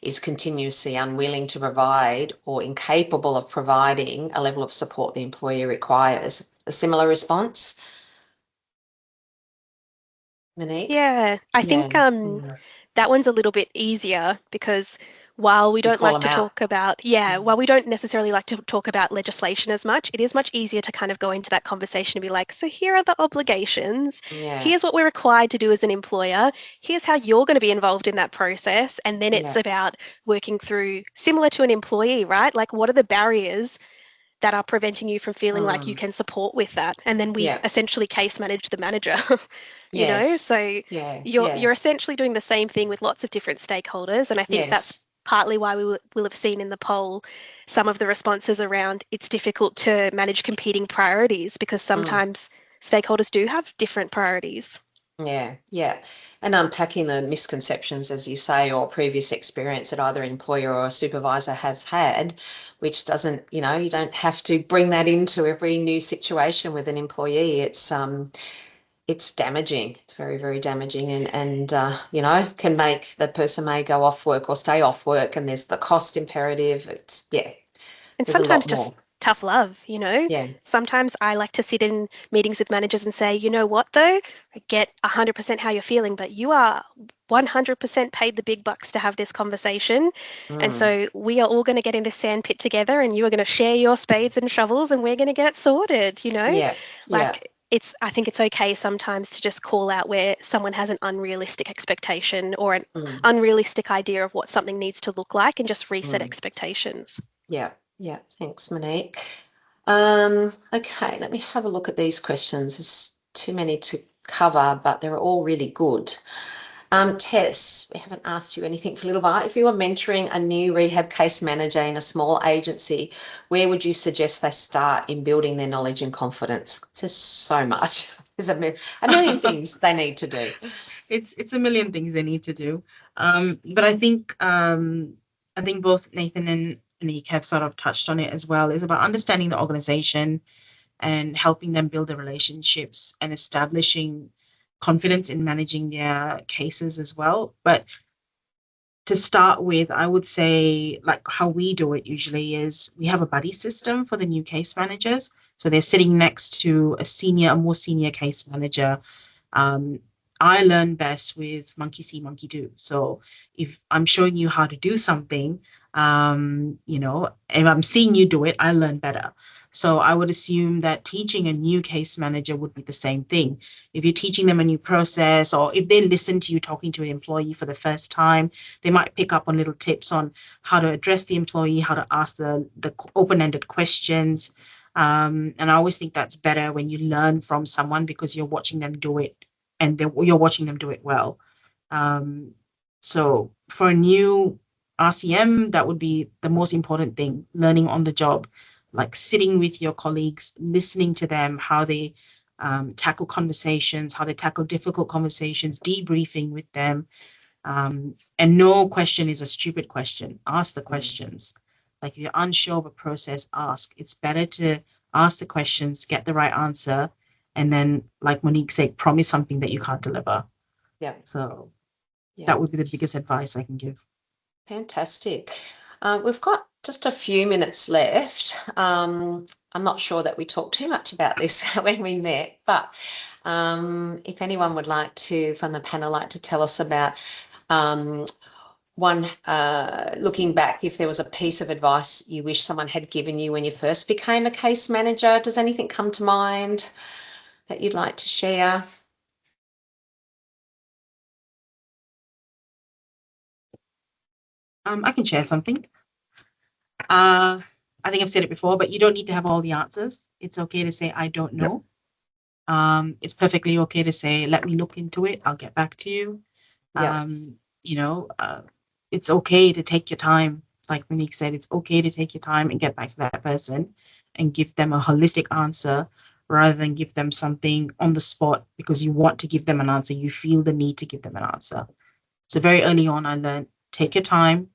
A: is continuously unwilling to provide or incapable of providing a level of support the employee requires. A similar response, Monique?
C: Yeah, I think that one's a little bit easier, because while we don't like to talk about, while we don't necessarily like to talk about legislation as much, it is much easier to kind of go into that conversation and be like, so here are the obligations. Here's what we're required to do as an employer. Here's how you're going to be involved in that process. And then it's about working through, similar to an employee, right? Like, what are the barriers that are preventing you from feeling like you can support with that? And then we essentially case manage the manager. So you're essentially doing the same thing with lots of different stakeholders. And I think that's partly why we will have seen in the poll some of the responses around, it's difficult to manage competing priorities, because sometimes stakeholders do have different priorities.
A: Yeah. And unpacking the misconceptions, as you say, or previous experience that either an employer or a supervisor has had, which doesn't, you don't have to bring that into every new situation with an employee. It's damaging. It's very, very damaging, and can make the person may go off work or stay off work, and there's the cost imperative.
C: And
A: There's a
C: sometimes
A: lot
C: just
A: more.
C: tough love.
A: Yeah.
C: Sometimes I like to sit in meetings with managers and say, you know what, though? I get 100% how you're feeling, but you are 100% paid the big bucks to have this conversation. And
A: Mm.
C: so we are all going to get in this sand pit together and you are going to share your spades and shovels and we're going to get it sorted.
A: Yeah. Yeah.
C: Like, I think it's okay sometimes to just call out where someone has an unrealistic expectation or an
A: Mm.
C: unrealistic idea of what something needs to look like and just reset
A: Mm.
C: expectations.
A: Yeah. Thanks, Monique. Okay, let me have a look at these questions. There's too many to cover, but they're all really good. Tess, we haven't asked you anything for a little while. If you were mentoring a new rehab case manager in a small agency, where would you suggest they start in building their knowledge and confidence? There's so much. There's a million things they need to do.
B: It's a million things they need to do. But I think both Nathan and Nick have sort of touched on it as well. Is about understanding the organization and helping them build the relationships and establishing confidence in managing their cases as well. But to start with, I would say, like how we do it usually is we have a buddy system for the new case managers. So they're sitting next to a more senior case manager. Um, I learn best with monkey see, monkey do. So if I'm showing you how to do something, if I'm seeing you do it, I learn better. So I would assume that teaching a new case manager would be the same thing. If you're teaching them a new process, or if they listen to you talking to an employee for the first time, they might pick up on little tips on how to address the employee, how to ask the open-ended questions. And I always think that's better when you learn from someone because you're watching them do it and you're watching them do it well. So for a new RCM, that would be the most important thing, learning on the job, like sitting with your colleagues, listening to them, how they tackle conversations, how they tackle difficult conversations, debriefing with them. And no question is a stupid question. Ask the questions. Like if you're unsure of a process, ask. It's better to ask the questions, get the right answer, and then, like Monique said, promise something that you can't deliver.
A: Yeah.
B: So
A: Yeah.
B: that would be the biggest advice I can give.
A: Fantastic. We've got just a few minutes left. I'm not sure that we talked too much about this when we met, but if anyone would like to, from the panel, like to tell us about looking back, if there was a piece of advice you wish someone had given you when you first became a case manager, does anything come to mind that you'd like to share?
B: I can share something. I think I've said it before, but you don't need to have all the answers. It's okay to say, I don't know. Yep. It's perfectly okay to say, let me look into it. I'll get back to you.
A: Yeah.
B: It's okay to take your time. Like Monique said, it's okay to take your time and get back to that person and give them a holistic answer rather than give them something on the spot because you want to give them an answer. You feel the need to give them an answer. So very early on, I learned, take your time.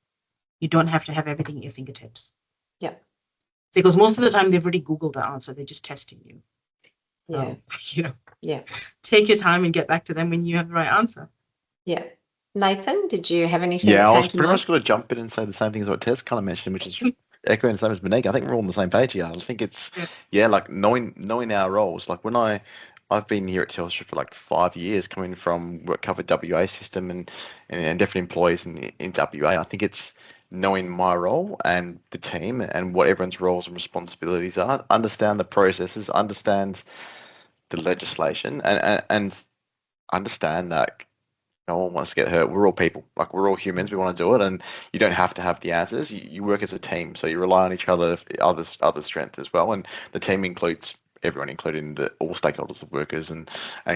B: You don't have to have everything at your fingertips.
A: Yeah.
B: Because most of the time they've already Googled the answer. They're just testing you.
A: Yeah.
B: Yeah. Take your time and get back to them when you have the right answer.
A: Yeah. Nathan, did you have anything?
D: Yeah,
A: that
D: I
A: came
D: was
A: to
D: pretty
A: mind?
D: much going to jump in and say the same things what Tess kind of mentioned, which is echoing the same as Monique. I think we're all on the same page here. I think it's like knowing our roles. Like when I've been here at Telstra for like 5 years, coming from work covered WA system and different employees in WA. I think it's knowing my role and the team and what everyone's roles and responsibilities are. Understand the processes, understand the legislation, and understand that no one wants to get hurt. We're all people. Like we're all humans. We want to do it, and you don't have to have the answers. You work as a team, so you rely on each other, others' strength as well. And the team includes everyone, including all stakeholders of workers and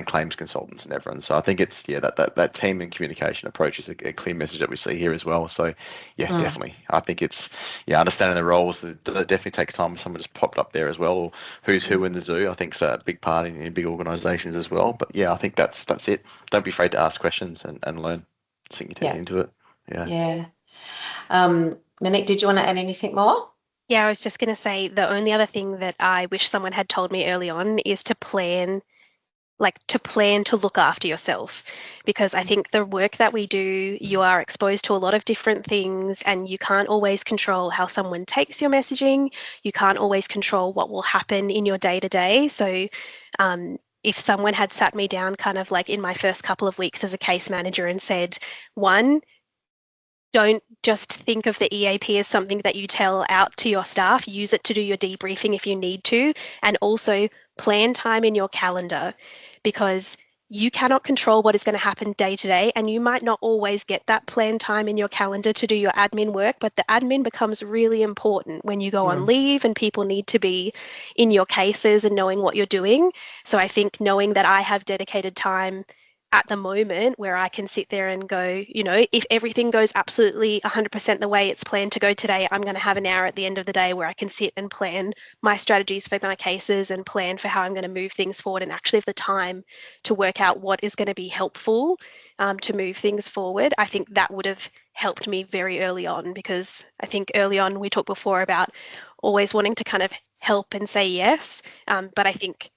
D: claims consultants and everyone. So I think it's that team and communication approach is a clear message that we see here as well. So yeah, definitely. I think it's understanding the roles. That definitely takes time. Someone just popped up there as well, or who's who in the zoo. I think it's a big part in big organisations as well. But yeah, I think that's it. Don't be afraid to ask questions and learn. Sink your teeth into it. Yeah.
A: Monique, did you want to add anything more?
C: Yeah, I was just going to say the only other thing that I wish someone had told me early on is to plan to look after yourself, because I think the work that we do, you are exposed to a lot of different things, and you can't always control how someone takes your messaging. You can't always control what will happen in your day to day. So if someone had sat me down kind of like in my first couple of weeks as a case manager and said, one, don't just think of the EAP as something that you tell out to your staff. Use it to do your debriefing if you need to, and also plan time in your calendar, because you cannot control what is going to happen day to day, and you might not always get that planned time in your calendar to do your admin work, but the admin becomes really important when you go on leave and people need to be in your cases and knowing what you're doing. So I think knowing that I have dedicated time at the moment where I can sit there and go, if everything goes absolutely 100% the way it's planned to go today, I'm going to have an hour at the end of the day where I can sit and plan my strategies for my cases and plan for how I'm going to move things forward, and actually have the time to work out what is going to be helpful to move things forward. I think that would have helped me very early on, because I think early on we talked before about always wanting to kind of help and say yes, but I think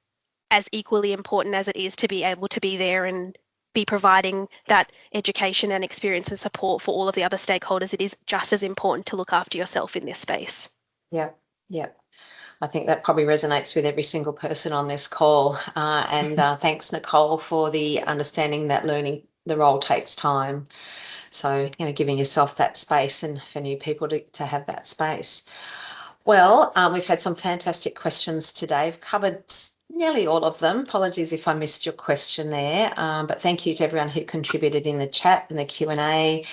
C: as equally important as it is to be able to be there and be providing that education and experience and support for all of the other stakeholders, it is just as important to look after yourself in this space.
A: Yeah. I think that probably resonates with every single person on this call. And thanks, Nicole, for the understanding that learning the role takes time. So, giving yourself that space, and for new people to have that space. Well, we've had some fantastic questions today. We've covered nearly all of them. Apologies if I missed your question there, but thank you to everyone who contributed in the chat and the Q&A.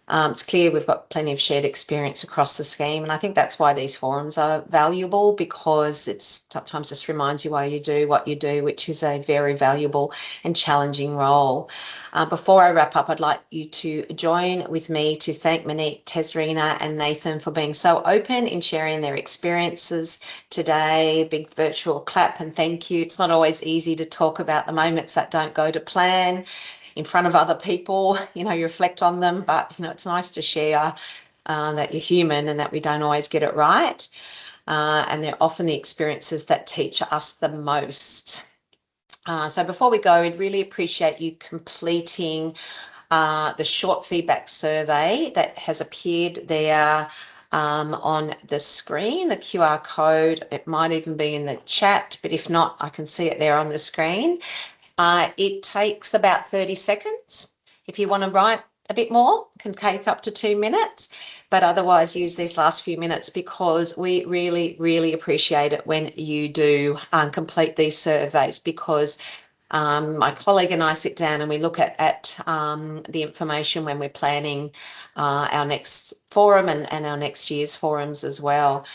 A: It's clear we've got plenty of shared experience across the scheme, and I think that's why these forums are valuable, because it sometimes just reminds you why you do what you do, which is a very valuable and challenging role. Before I wrap up, I'd like you to join with me to thank Monique, Tezrina and Nathan for being so open in sharing their experiences today. Big virtual clap and thank you. It's not always easy to talk about the moments that don't go to plan in front of other people, you reflect on them, but it's nice to share that you're human and that we don't always get it right, and they're often the experiences that teach us the most. So before we go, I'd really appreciate you completing the short feedback survey that has appeared there on the screen, the QR code. It might even be in the chat, but if not, I can see it there on the screen. It takes about 30 seconds. If you want to write a bit more, it can take up to 2 minutes, but otherwise use these last few minutes, because we really, really appreciate it when you do complete these surveys, because my colleague and I sit down and we look at the information when we're planning our next forum and our next year's forums as well.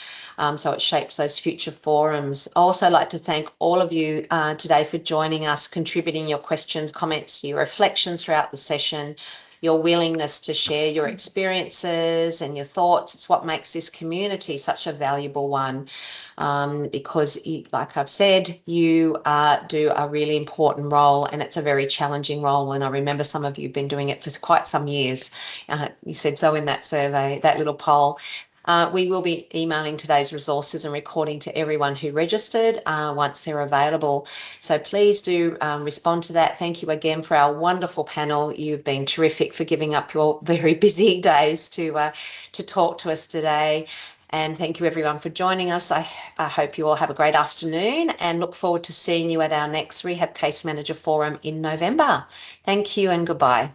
A: So it shapes those future forums. I also like to thank all of you today for joining us, contributing your questions, comments, your reflections throughout the session, your willingness to share your experiences and your thoughts. It's what makes this community such a valuable one, because, like I've said, you do a really important role, and it's a very challenging role. And I remember some of you have been doing it for quite some years. You said so in that survey, that little poll. We will be emailing today's resources and recording to everyone who registered once they're available. So please do respond to that. Thank you again for our wonderful panel. You've been terrific for giving up your very busy days to talk to us today. And thank you everyone for joining us. I hope you all have a great afternoon and look forward to seeing you at our next Rehab Case Manager Forum in November. Thank you and goodbye.